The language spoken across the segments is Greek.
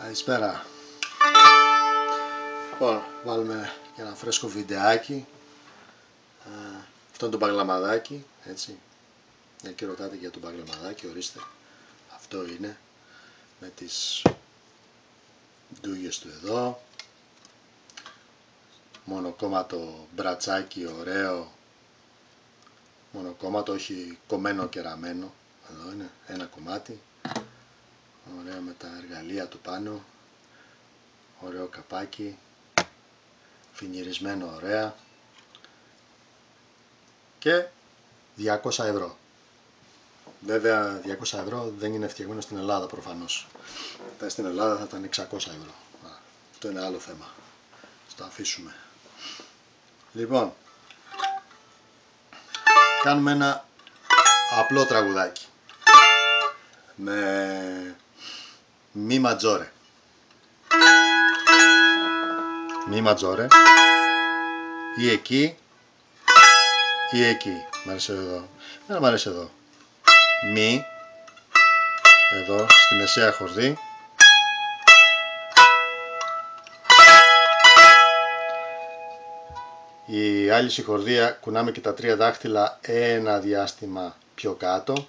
Καλησπέρα. Λοιπόν, βάλουμε και ένα φρέσκο βιντεάκι. Αυτό είναι το μπαγλαμαδάκι, έτσι. Για και ρωτάτε για το μπαγλαμαδάκι, ορίστε. Αυτό είναι, με τις ντούγες του εδώ. Μονοκόμματο μπρατσάκι ωραίο. Μονοκόμματο, όχι κομμένο και ραμμένο. Εδώ είναι ένα κομμάτι. Ωραία, με τα εργαλεία του πάνω. Ωραίο καπάκι. Φινιρισμένο ωραία. Και 200 ευρώ. Βέβαια 200 ευρώ δεν είναι φτιαγμένο στην Ελλάδα προφανώς. Θα στην Ελλάδα θα ήταν 600 ευρώ. Αυτό είναι άλλο θέμα. Στο αφήσουμε. Λοιπόν, κάνουμε ένα απλό τραγουδάκι με μη ματζόρε. Μη ματζόρε ή εκεί ή εκεί. Μ' αρέσει εδώ. Δεν μ' αρέσει εδώ. Μη, εδώ στη μεσαία χορδή. Η άλλη συγχορδία κουνάμε και τα τρία δάχτυλα ένα διάστημα πιο κάτω.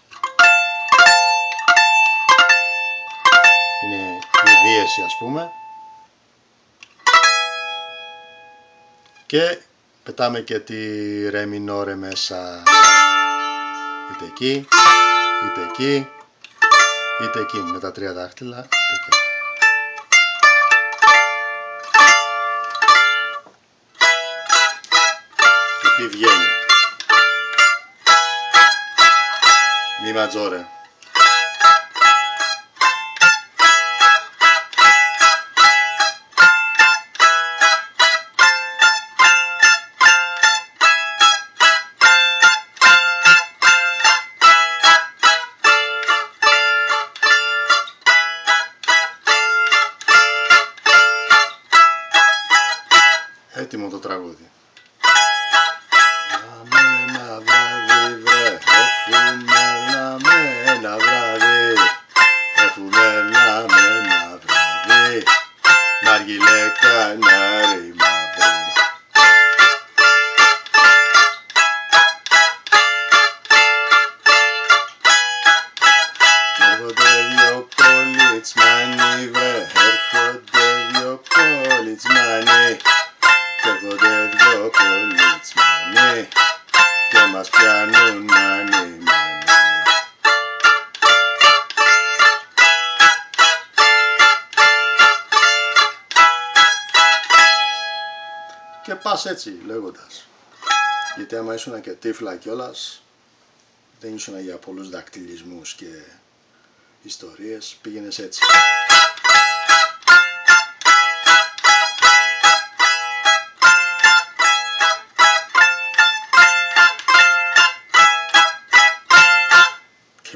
Είναι η δίεση, ας πούμε. Και πετάμε και τη ρε μινόρε μέσα. Είτε εκεί, είτε εκεί, είτε εκεί με τα τρία δάχτυλα, είτε εκεί. Και τι βγαίνει. Μη ματζόρε. Έτοιμο το τραγούδι. Να με ένα βράδυ βρε, έχουμε ένα βράδυ, έχουμε ένα βράδυ, ναργιλέ κανάρι μαύρι. Έρχονται δυο πολιτσμάνοι βρε, έρχονται δυο πολιτσμάνοι. Και έρχονται δυο πολιτσμάνοι και μας πιάνουν μάνι. Και πας έτσι λέγοντας. Γιατί άμα ήσουν και τύφλα κιόλας, δεν ήσουν για πολλούς δακτυλισμούς και ιστορίες, πήγαινες έτσι.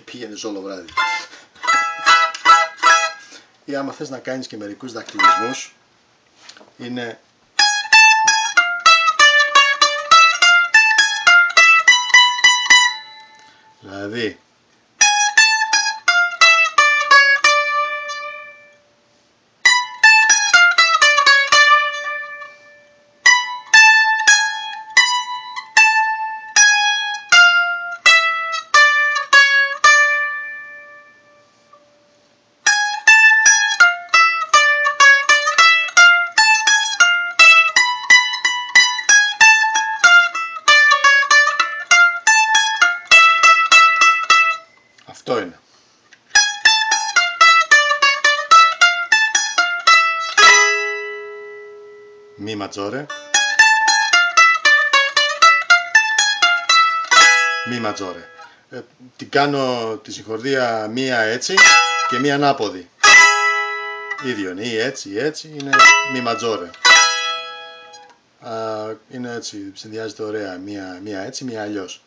Πήγαινες όλο βράδυ. Ή άμα θες να κάνεις και μερικούς δακτυλισμούς, είναι δηλαδή αυτό είναι. Μη ματζόρε. Μη ματζόρε. Την κάνω τη συγχορδία μία έτσι και μία ανάποδη. Ίδιο είναι, ή έτσι ή έτσι, είναι μη ματζόρε. Είναι έτσι, συνδυάζεται ωραία, μία έτσι, μία αλλιώς.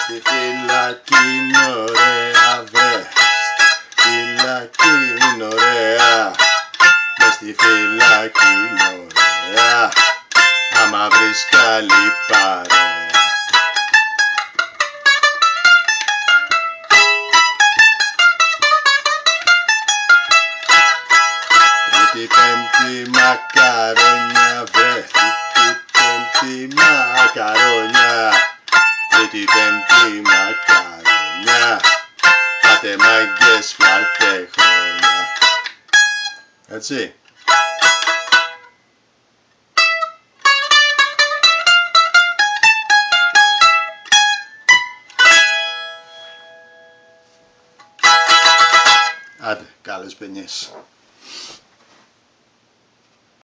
Στη φυλακή είναι ωραία βρε, να βρεις καλή παρέα. Τρίτη πέμπτη μακαρόνια, βρε, τρίτη πέμπτη μακαρόνια, τρίτη πέμπτη μακαρόνια, πάτε μάγκες, βγάλτε χρόνια. Έτσι. Άντε, καλές παινιές.